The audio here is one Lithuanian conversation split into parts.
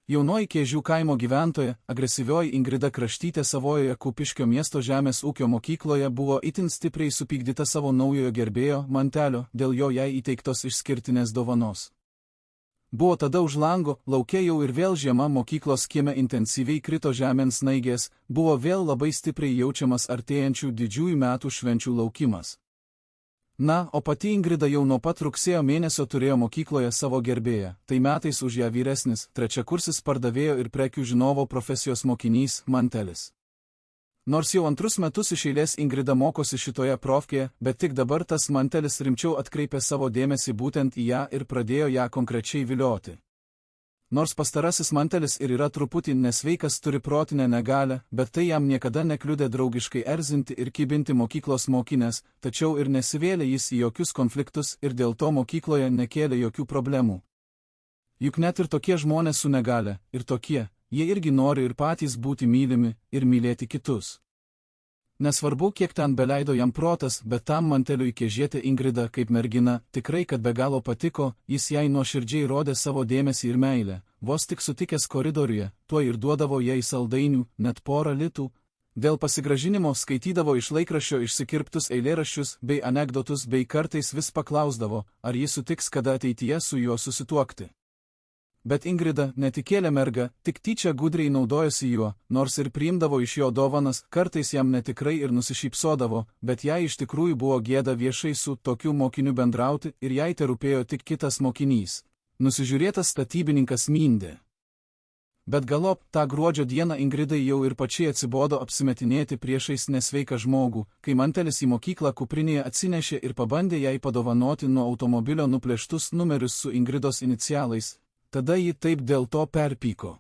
Jaunoji Kėžių kaimo gyventoja, agresyvioji Ingrida Kraštytė savojoje Kupiškio miesto žemės ūkio mokykloje buvo itin stipriai supykdyta savo naujojo gerbėjo Mantelio dėl jo jai įteiktos išskirtinės dovanos. Buvo tada už lango, lauke jau ir vėl žiema, mokyklos kieme intensyviai krito žemėn snaigės, buvo vėl labai stipriai jaučiamas artėjančių didžiųjų metų švenčių laukimas. Na, o pati Ingrida jau nuo pat rugsėjo mėnesio turėjo mokykloje savo gerbėją, tai metais už ją vyresnis, trečiakursis pardavėjo ir prekių žinovo profesijos mokinys Mantelis. Nors jau antrus metus iš eilės Ingrida mokosi šitoje profkėje, bet tik dabar tas Mantelis rimčiau atkreipė savo dėmesį būtent į ją ir pradėjo ją konkrečiai vilioti. Nors pastarasis Mantelis ir yra truputį nesveikas, turi protinę negalią, bet tai jam niekada nekliudė draugiškai erzinti ir kibinti mokyklos mokinės, tačiau ir nesivėlė jis į jokius konfliktus ir dėl to mokykloje nekėlė jokių problemų. Juk net ir tokie žmonės su negale, ir tokie, jie irgi nori ir patys būti mylimi ir mylėti kitus. Nesvarbu, kiek ten beleido jam protas, bet tam Manteliui Kėžietė Ingrida kaip mergina tikrai kad be galo patiko, jis jai nuoširdžiai rodė savo dėmesį ir meilę, vos tik sutikęs koridoriuje, tuo ir duodavo jai saldainių, net 1 litų. Dėl pasigražinimo skaitydavo iš laikraščio išsikirptus eilėraščius bei anekdotus bei kartais vis paklausdavo, ar jis sutiks kada ateityje su juo susituokti. Bet Ingrida, netikėlė merga, tik tyčia gudriai naudojosi juo, nors ir priimdavo iš jo dovanas, kartais jam netikrai ir nusišypsodavo, bet jai iš tikrųjų buvo gėda viešai su tokiu mokiniu bendrauti ir jai terūpėjo tik kitas mokinys. Nusižiūrėtas statybininkas Mindė. Bet galop, tą gruodžio dieną Ingridai jau ir pačiai atsibodo apsimetinėti priešais nesveiką žmogų, kai Mantelis į mokyklą kuprinėje atsinešė ir pabandė jai padovanoti nuo automobilio nuplėštus numerius su Ingridos inicialais. Tada ji taip dėl to perpyko.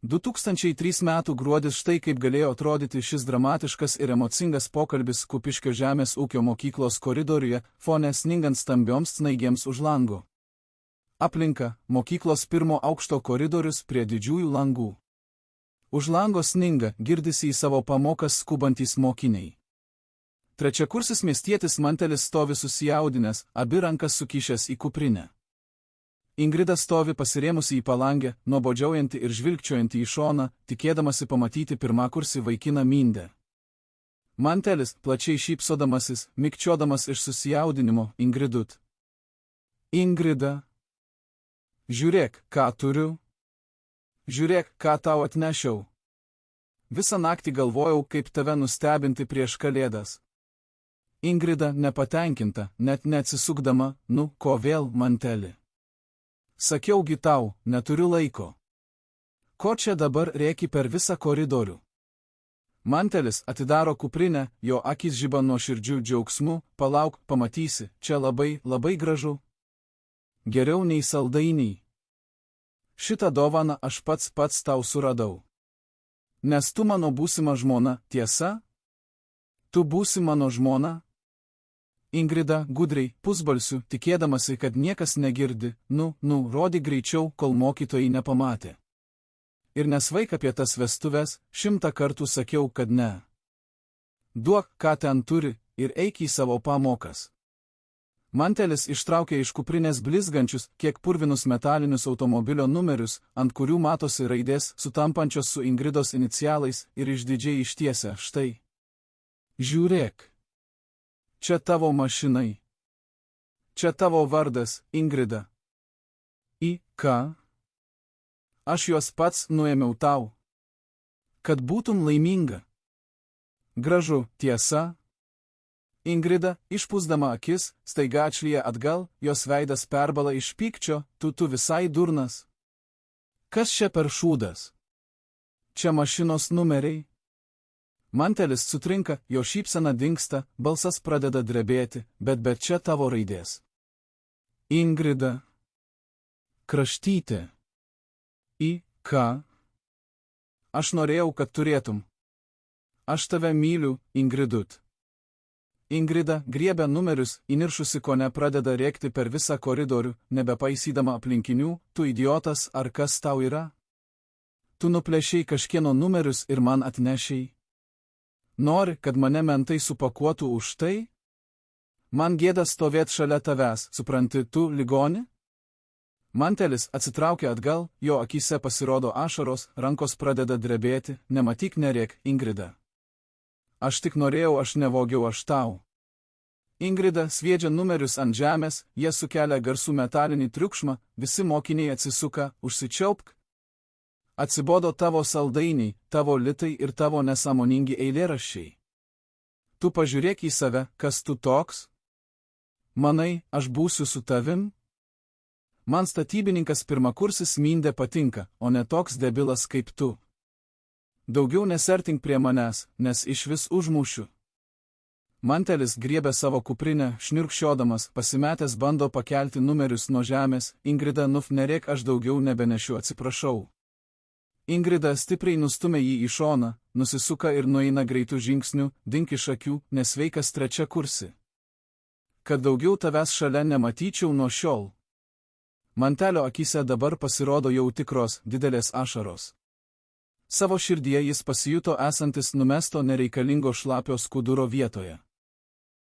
2003 metų gruodis, štai kaip galėjo atrodyti šis dramatiškas ir emocingas pokalbis Kupiškio žemės ūkio mokyklos koridoriuje, fone sningant stambioms snaigėms už lango. Aplinka – mokyklos 1 aukšto koridorius prie didžiųjų langų. Už lango sninga, girdisi į savo pamokas skubantys mokiniai. Trečiakursis miestietis Mantelis stovi susijaudinęs, abi rankas sukišęs į kuprinę. Ingrida stovi pasirėmusi į palangę, nuobodžiaujanti ir žvilgčiojanti į šoną, tikėdamasi pamatyti pirmakursį vaikiną Mindę. Mantelis, plačiai šypsodamasis, mikčiodamas iš susijaudinimo, Ingridut. Ingrida. Žiūrėk, ką turiu. Žiūrėk, ką tau atnešiau. Visą naktį galvojau, kaip tave nustebinti prieš Kalėdas. Ingrida nepatenkinta, net neatsisukdama, ko vėl, Manteli. Sakiaugi tau, neturiu laiko. Ko čia dabar rėki per visą koridorių? Mantelis atidaro kuprinę, jo akys žiba nuoširdžiu džiaugsmu, palauk, pamatysi, čia labai, labai gražu. Geriau nei saldainiai. Šitą dovaną aš pats tau suradau. Nes tu mano būsima žmona, tiesa? Tu būsi mano žmona? Ingrida gudriai, pusbalsiu, tikėdamasi, kad niekas negirdi, rodyk greičiau, kol mokytojai nepamatė. Ir nesvaik apie tas vestuves, 100 kartų sakiau, kad ne. Duok, ką ten turi, ir eik į savo pamokas. Mantelis ištraukė iš kuprinės blizgančius, kiek purvinus metalinius automobilio numerius, ant kurių matosi raidės, sutampančios su Ingridos inicialais, ir išdidžiai ištiesia, štai. Žiūrėk. Čia tavo mašinai. Čia tavo vardas, Ingrida. Į ką? Aš juos pats nuėmiau tau. Kad būtum laiminga. Gražu, tiesa? Ingrida, išpūsdama akis, staiga atšlyja atgal, jos veidas perbala iš pykčio, tu visai durnas. Kas čia per šūdas? Čia mašinos numeriai. Mantelis sutrinka, jo šypsena dingsta, balsas pradeda drebėti, bet čia tavo raidės. Ingrida. Kraštytė. Į ką? Aš norėjau, kad turėtum. Aš tave myliu, Ingridut. Ingrida griebia numerius, įniršusi kone pradeda rėkti per visą koridorių, nebepaisydama aplinkinių, tu idiotas ar kas tau yra? Tu nuplėšiai kažkieno numerius ir man atnešiai. Nori, kad mane mentai supakuotų už tai? Man gėda stovėti šalia tavęs, supranti, tu ligoni? Mantelis atsitraukia atgal, jo akyse pasirodo ašaros, rankos pradeda drebėti, nematyk nerėk, Ingrida. Aš tik norėjau, aš nevogiau, aš tau. Ingrida sviedžia numerius ant žemės, jie sukelia garsų metalinį triukšmą, visi mokiniai atsisuka, užsičiaupk. Atsibodo tavo saldainiai, tavo litai ir tavo nesąmoningi eilėraščiai. Tu pažiūrėk į save, kas tu toks? Manai, aš būsiu su tavim? Man statybininkas pirmakursis mindė patinka, o ne toks debilas kaip tu. Daugiau nesertink prie manęs, nes išvis užmušiu. Mantelis griebė savo kuprinę, šniurkščiodamas, pasimetęs bando pakelti numerius nuo žemės, Ingrida nerėk, aš daugiau nebenešiu, atsiprašau. Ingrida stipriai nustumia jį į šoną, nusisuka ir nueina greitų žingsnių, dink iš akių, nesveikas trečia kursi. Kad daugiau tavęs šalia nematyčiau nuo šiol. Mantelio akyse dabar pasirodo jau tikros, didelės ašaros. Savo širdyje jis pasijuto esantis numesto nereikalingo šlapio skuduro vietoje.